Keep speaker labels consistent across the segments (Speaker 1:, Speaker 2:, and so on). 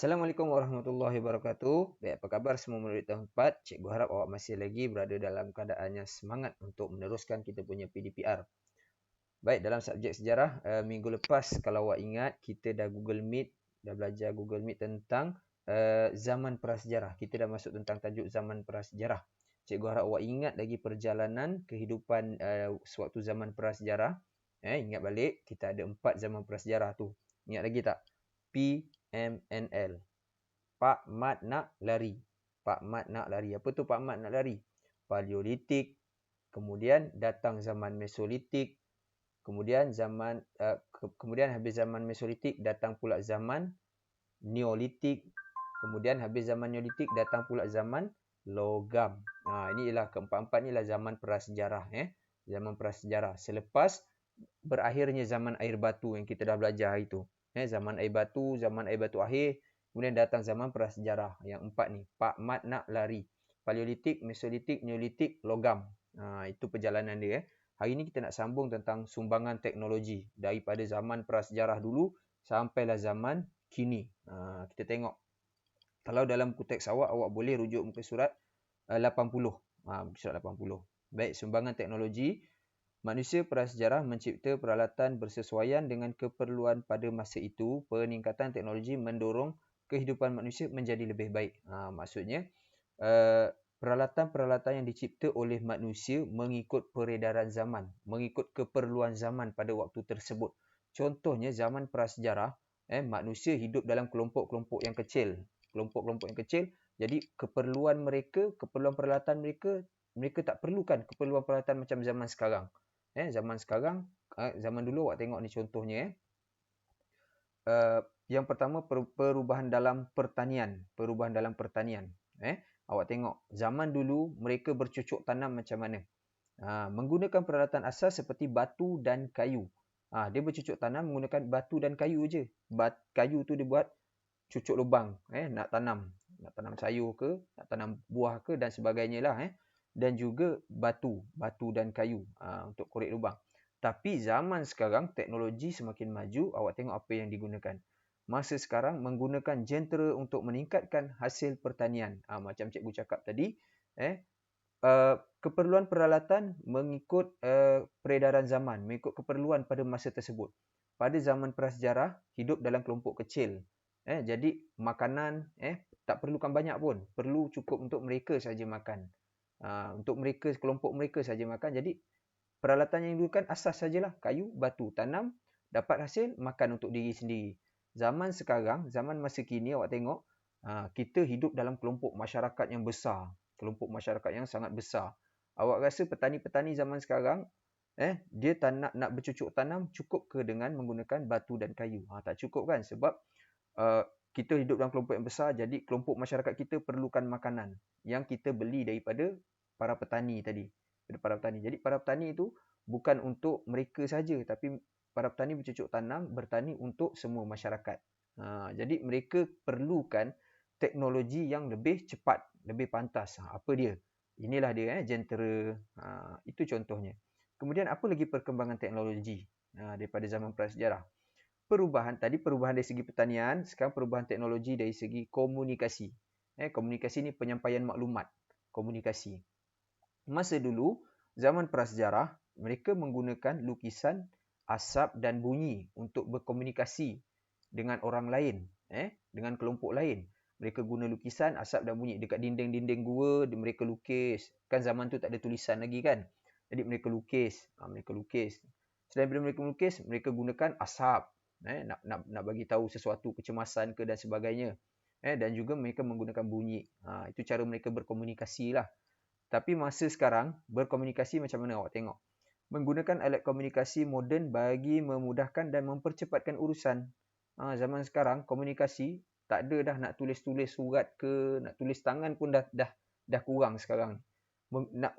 Speaker 1: Assalamualaikum warahmatullahi wabarakatuh. Baik, apa khabar semua murid tahun 4? Cikgu harap awak masih lagi berada dalam keadaannya semangat untuk meneruskan kita punya PDPR. Baik, dalam subjek sejarah, minggu lepas kalau awak ingat, kita dah dah belajar Google Meet tentang zaman prasejarah. Kita dah masuk tentang tajuk zaman prasejarah. Cikgu harap awak ingat lagi perjalanan kehidupan sewaktu zaman prasejarah. Ingat balik, kita ada 4 zaman prasejarah tu. Ingat lagi tak? PMNL. Pak Mat nak lari. Pak Mat nak lari. Apa tu Pak Mat nak lari? Paleolitik, kemudian datang zaman Mesolitik, kemudian kemudian habis zaman Mesolitik datang pula zaman Neolitik, kemudian habis zaman Neolitik datang pula zaman logam. Ini ialah keempat-empat ni ialah zaman prasejarah, Zaman prasejarah. Selepas berakhirnya zaman air batu yang kita dah belajar hari tu. Zaman air batu akhir, kemudian datang zaman prasejarah. Yang empat ni, Pak Mat nak lari. Paleolitik, Mesolitik, Neolitik, logam. Itu perjalanan dia. Hari ni kita nak sambung tentang sumbangan teknologi daripada zaman prasejarah dulu sampailah zaman kini. Kita tengok. Kalau dalam buku teks awak boleh rujuk muka surat 80. Muka surat 80. Baik, sumbangan teknologi. Manusia prasejarah mencipta peralatan bersesuaian dengan keperluan pada masa itu. Peningkatan teknologi mendorong kehidupan manusia menjadi lebih baik. Maksudnya, peralatan-peralatan yang dicipta oleh manusia mengikut peredaran zaman, mengikut keperluan zaman pada waktu tersebut. Contohnya, zaman prasejarah, manusia hidup dalam kelompok-kelompok yang kecil. Kelompok-kelompok yang kecil, jadi keperluan peralatan mereka tak perlukan keperluan peralatan macam zaman sekarang. Zaman dulu awak tengok ni contohnya. Yang pertama perubahan dalam pertanian. Awak tengok zaman dulu mereka bercocok tanam macam mana. Menggunakan peralatan asas seperti batu dan kayu. Dia bercocok tanam menggunakan batu dan kayu je. Kayu tu dia buat cucuk lubang, nak tanam sayur ke, nak tanam buah ke dan sebagainya lah. Dan juga batu dan kayu untuk korek lubang. Tapi zaman sekarang teknologi semakin maju, awak tengok apa yang digunakan. Masa sekarang menggunakan jentera untuk meningkatkan hasil pertanian. Macam cikgu cakap tadi, keperluan peralatan mengikut peredaran zaman, mengikut keperluan pada masa tersebut. Pada zaman prasejarah, hidup dalam kelompok kecil. Jadi makanan tak perlukan banyak pun, perlu cukup untuk mereka saja makan. Untuk mereka, kelompok mereka saja makan. Jadi peralatan yang digunakan asas sajalah, kayu, batu, tanam, dapat hasil, makan untuk diri sendiri. Zaman sekarang, zaman masa kini awak tengok, kita hidup dalam kelompok masyarakat yang besar, kelompok masyarakat yang sangat besar. Awak rasa petani-petani zaman sekarang, dia nak bercucuk tanam cukup ke dengan menggunakan batu dan kayu? Tak cukup kan? Sebab kita hidup dalam kelompok yang besar, jadi kelompok masyarakat kita perlukan makanan yang kita beli daripada para petani tadi. Jadi para petani itu bukan untuk mereka saja, tapi para petani bercucuk tanam, bertani untuk semua masyarakat. Jadi mereka perlukan teknologi yang lebih cepat, lebih pantas. Apa dia? Inilah dia, jentera. Itu contohnya. Kemudian apa lagi perkembangan teknologi daripada zaman prasejarah? Perubahan dari segi pertanian, sekarang perubahan teknologi dari segi komunikasi. Komunikasi ni penyampaian maklumat. Komunikasi. Masa dulu, zaman prasejarah, mereka menggunakan lukisan, asap dan bunyi untuk berkomunikasi dengan orang lain, dengan kelompok lain. Mereka guna lukisan, asap dan bunyi. Dekat dinding-dinding gua, mereka lukis. Kan zaman tu tak ada tulisan lagi kan. Jadi mereka lukis. Selain daripada mereka melukis, mereka gunakan asap. Nak bagi tahu sesuatu kecemasan ke dan sebagainya. Dan juga mereka menggunakan bunyi. Itu cara mereka berkomunikasi lah. Tapi masa sekarang, berkomunikasi macam mana awak tengok. Menggunakan alat komunikasi moden bagi memudahkan dan mempercepatkan urusan. Zaman sekarang, komunikasi tak ada dah nak tulis-tulis surat ke, nak tulis tangan pun dah kurang sekarang.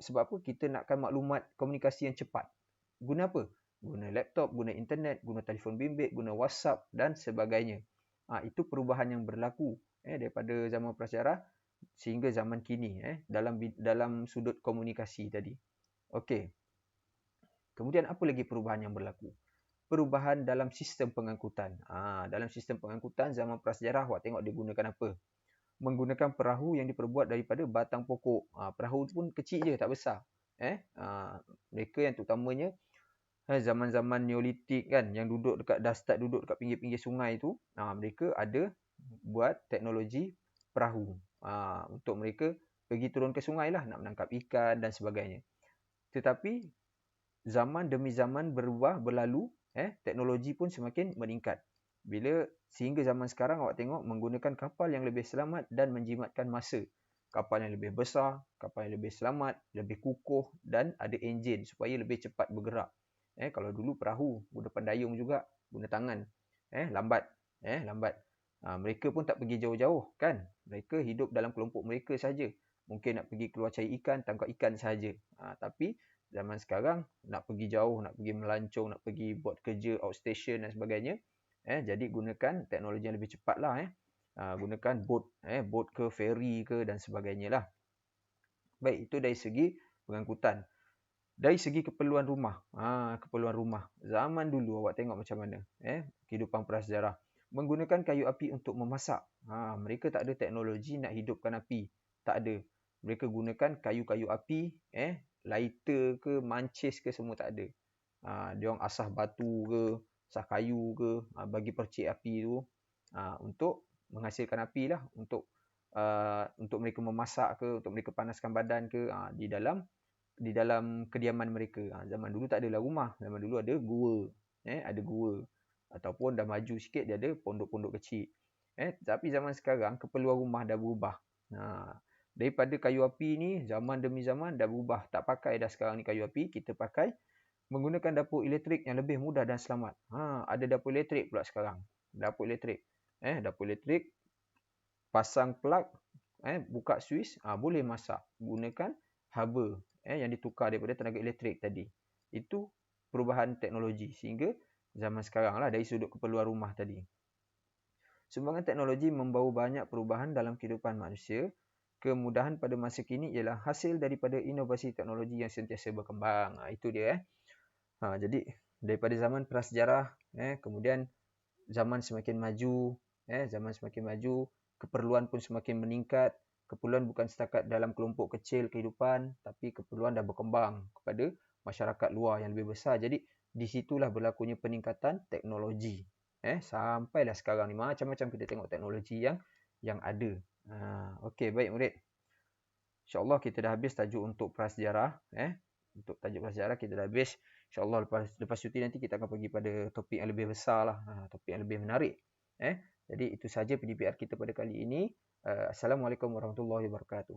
Speaker 1: Sebab apa? Kita nakkan maklumat komunikasi yang cepat. Guna apa? Guna laptop, guna internet, guna telefon bimbit, guna WhatsApp dan sebagainya. Itu perubahan yang berlaku daripada zaman prasejarah sehingga zaman kini dalam sudut komunikasi tadi. Okey. Kemudian apa lagi perubahan yang berlaku? perubahan dalam sistem pengangkutan. Dalam sistem pengangkutan zaman prasejarah, awak tengok dia gunakan apa? Menggunakan perahu yang diperbuat daripada batang pokok. Perahu pun kecil je, tak besar. Mereka yang terutamanya zaman-zaman Neolitik kan, yang dah start duduk dekat pinggir-pinggir sungai tu, mereka ada buat teknologi perahu. Untuk mereka pergi turun ke sungai lah, nak menangkap ikan dan sebagainya. Tetapi zaman demi zaman berlalu, teknologi pun semakin meningkat. Sehingga zaman sekarang awak tengok menggunakan kapal yang lebih selamat dan menjimatkan masa. Kapal yang lebih besar, kapal yang lebih selamat, lebih kukuh dan ada enjin supaya lebih cepat bergerak. Kalau dulu perahu guna pendayung juga, guna tangan. Lambat. Mereka pun tak pergi jauh-jauh kan. Mereka hidup dalam kelompok mereka saja. Mungkin nak pergi keluar cari ikan, tangkap ikan saja. Tapi zaman sekarang nak pergi jauh, nak pergi melancong, nak pergi buat kerja outstation dan sebagainya. Jadi gunakan teknologi yang lebih cepat lah. Gunakan boat ke, ferry ke dan sebagainya lah. Baik, itu dari segi pengangkutan. Dari segi keperluan rumah. Keperluan rumah. Zaman dulu awak tengok macam mana. Kehidupan prasejarah. Menggunakan kayu api untuk memasak. Mereka tak ada teknologi nak hidupkan api. Tak ada. Mereka gunakan kayu-kayu api. Lighter ke, mancis ke, semua tak ada. Diorang asah batu ke, asah kayu ke, bagi percik api tu. Untuk menghasilkan api lah. Untuk mereka memasak ke, untuk mereka panaskan badan ke, di dalam kediaman mereka. Zaman dulu tak adalah rumah. Zaman dulu ada gua. Ada gua. Ataupun dah maju sikit, dia ada pondok-pondok kecil. Tapi zaman sekarang, keperluan rumah dah berubah. Daripada kayu api ni, zaman demi zaman dah berubah. Tak pakai dah sekarang ni kayu api. Kita pakai menggunakan dapur elektrik yang lebih mudah dan selamat. Ada dapur elektrik pula sekarang. Dapur elektrik. Dapur elektrik, pasang plug, buka suis, boleh masak. Gunakan haba yang ditukar daripada tenaga elektrik tadi. Itu perubahan teknologi sehingga zaman sekarang lah dari sudut keperluan rumah tadi. Sumbangan teknologi membawa banyak perubahan dalam kehidupan manusia. Kemudahan pada masa kini ialah hasil daripada inovasi teknologi yang sentiasa berkembang. Itu dia. Jadi daripada zaman prasejarah, kemudian zaman semakin maju, keperluan pun semakin meningkat. Keperluan bukan setakat dalam kelompok kecil kehidupan, tapi keperluan dah berkembang kepada masyarakat luar yang lebih besar. Jadi di situlah berlakunya peningkatan teknologi. Sampailah sekarang ni macam-macam kita tengok teknologi yang ada. Okey, baik murid. InsyaAllah kita dah habis tajuk untuk prasejarah. Untuk tajuk prasejarah kita dah habis. InsyaAllah lepas cuti nanti kita akan pergi pada topik yang lebih besar lah. Topik yang lebih menarik. Jadi itu sahaja PDPR kita pada kali ini. Assalamualaikum warahmatullahi wabarakatuh.